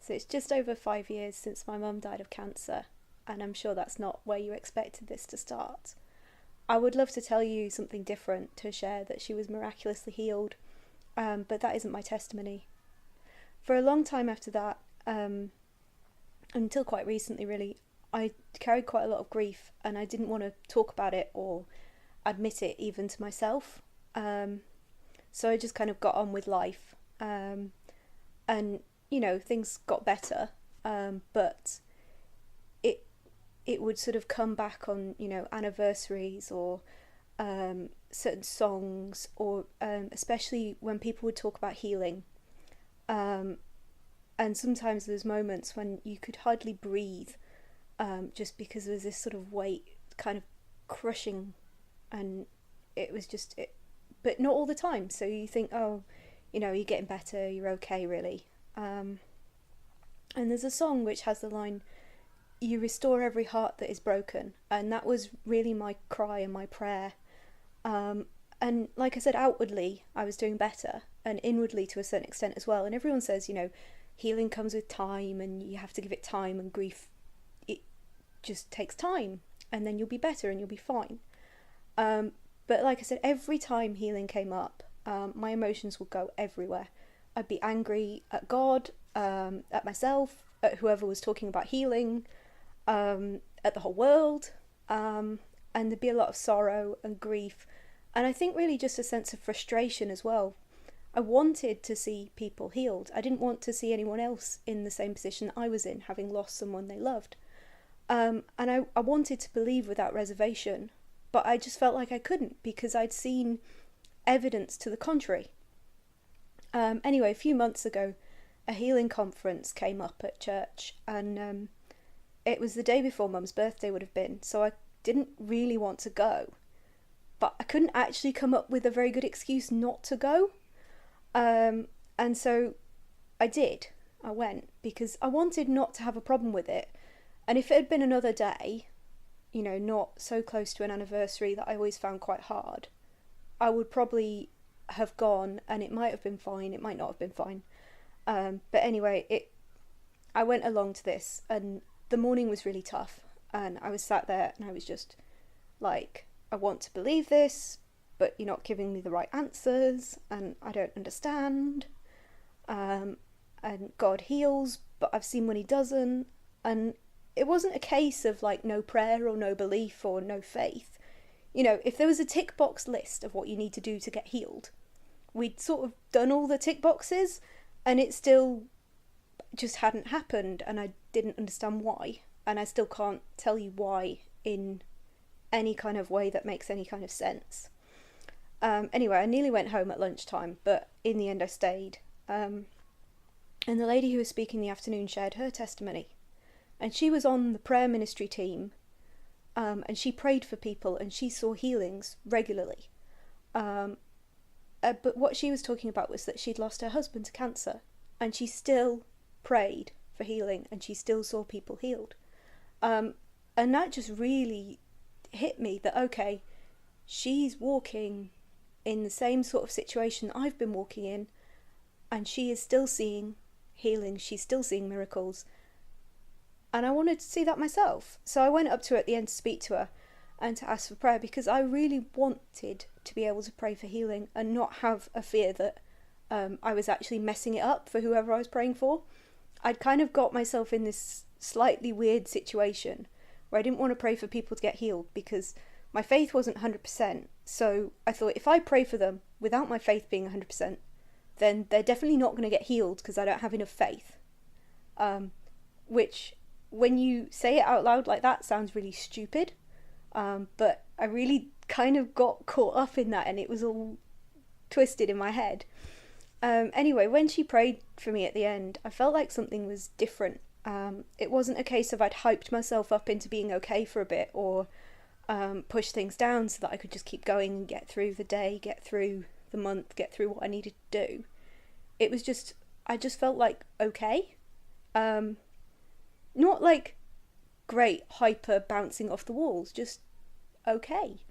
So it's just over 5 years since my mum died of cancer, and I'm sure that's not where you expected this to start. I would love to tell you something different, to share that she was miraculously healed, but that isn't my testimony. For a long time after that, until quite recently really, I carried quite a lot of grief and I didn't want to talk about it or admit it even to myself. So I just kind of got on with life. And, things got better, but it it would sort of come back on, anniversaries or certain songs, or especially when people would talk about healing. Um, and sometimes there's moments when you could hardly breathe, just because there was this sort of weight kind of crushing, and it was just it, but not all the time. So you think, oh, you're getting better, you're okay, really. Um, and there's a song which has the line, "You restore every heart that is broken," and that was really my cry and my prayer. Um, and like I said, outwardly I was doing better, and inwardly to a certain extent as well. And everyone says, healing comes with time, and you have to give it time, and grief, it just takes time, and then you'll be better and you'll be fine. Um, but like I said, every time healing came up, my emotions would go everywhere. I'd be angry at God, at myself, at whoever was talking about healing, at the whole world, and there'd be a lot of sorrow and grief, and I think really just a sense of frustration as well. I wanted to see people healed. I didn't want to see anyone else in the same position I was in, having lost someone they loved. And I wanted to believe without reservation, but I just felt like I couldn't because I'd seen evidence to the contrary. Anyway, a few months ago, a healing conference came up at church, and it was the day before Mum's birthday would have been, so I didn't really want to go, but I couldn't actually come up with a very good excuse not to go. And so I did. I went because I wanted not to have a problem with it. And if it had been another day, not so close to an anniversary that I always found quite hard, I would probably have gone, and it might have been fine, it might not have been fine. But anyway, I went along to this, and the morning was really tough, and I was sat there and I was just like, I want to believe this, but you're not giving me the right answers, and I don't understand. And God heals, but I've seen when he doesn't. And it wasn't a case of like no prayer or no belief or no faith. If there was a tick box list of what you need to do to get healed, we'd sort of done all the tick boxes, and it still just hadn't happened, and I didn't understand why. And I still can't tell you why in any kind of way that makes any kind of sense. Anyway, I nearly went home at lunchtime, but in the end I stayed. And the lady who was speaking in the afternoon shared her testimony. And she was on the prayer ministry team, and she prayed for people, and she saw healings regularly. But what she was talking about was that she'd lost her husband to cancer, and she still prayed for healing, and she still saw people healed. And that just really hit me that, okay, she's walking in the same sort of situation I've been walking in, and she is still seeing healing, she's still seeing miracles. And I wanted to see that myself. So I went up to her at the end to speak to her and to ask for prayer, because I really wanted to be able to pray for healing and not have a fear that I was actually messing it up for whoever I was praying for. I'd kind of got myself in this slightly weird situation where I didn't want to pray for people to get healed because my faith wasn't 100%. So I thought, if I pray for them without my faith being 100%, then they're definitely not going to get healed because I don't have enough faith. Which, when you say it out loud like that, sounds really stupid. But I really kind of got caught up in that, and it was all twisted in my head. Anyway, when she prayed for me at the end, I felt like something was different. It wasn't a case of I'd hyped myself up into being okay for a bit, or push things down so that I could just keep going and get through the day, get through the month, get through what I needed to do. It was just, I just felt like okay. Not like great, hyper, bouncing off the walls, just okay.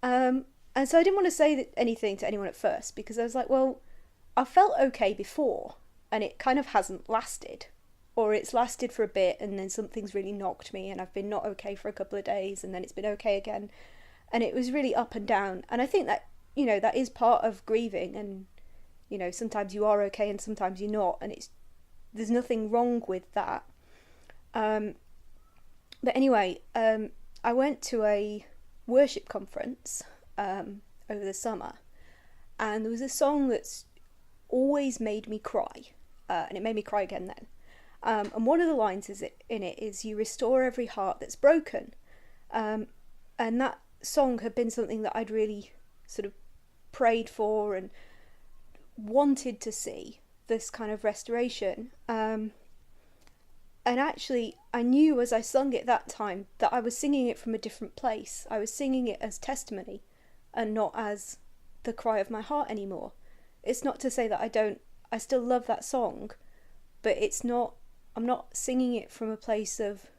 And so I didn't want to say anything to anyone at first, because I was like, well, I felt okay before, and it kind of hasn't lasted. or it's lasted for a bit and then something's really knocked me and I've been not okay for a couple of days and then it's been okay again. And it was really up and down. And I think that, that is part of grieving, and, sometimes you are okay and sometimes you're not, and there's nothing wrong with that. But anyway, I went to a worship conference over the summer, and there was a song that's always made me cry, and it made me cry again then. And one of the lines in it is, "You restore every heart that's broken," and that song had been something that I'd really sort of prayed for and wanted to see, this kind of restoration. And actually, I knew as I sung it that time that I was singing it from a different place. I was singing it as testimony and not as the cry of my heart anymore. It's not to say that I still love that song, but I'm not singing it from a place of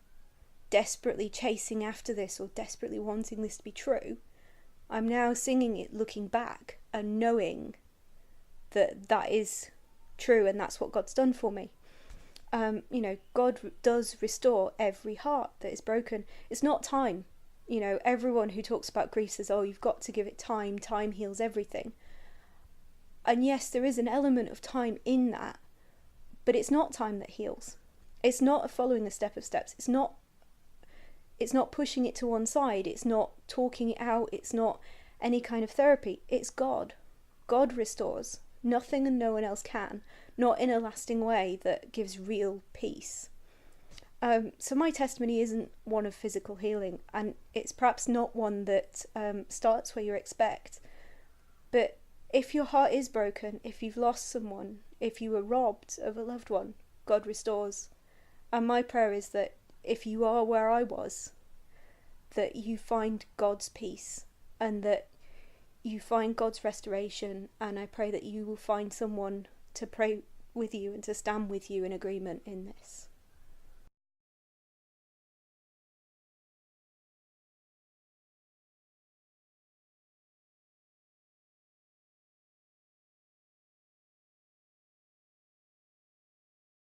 desperately chasing after this or desperately wanting this to be true. I'm now singing it looking back and knowing that is true, and that's what God's done for me. God does restore every heart that is broken. It's not time. Everyone who talks about grief says, oh, you've got to give it time. Time heals everything. And yes, there is an element of time in that, but it's not time that heals. It's not following a step of steps. It's not pushing it to one side. It's not talking it out. It's not any kind of therapy. It's God. God restores. Nothing and no one else can. Not in a lasting way that gives real peace. So my testimony isn't one of physical healing, and it's perhaps not one that starts where you expect. But if your heart is broken, if you've lost someone, if you were robbed of a loved one, God restores. And my prayer is that if you are where I was, that you find God's peace and that you find God's restoration. And I pray that you will find someone to pray with you and to stand with you in agreement in this.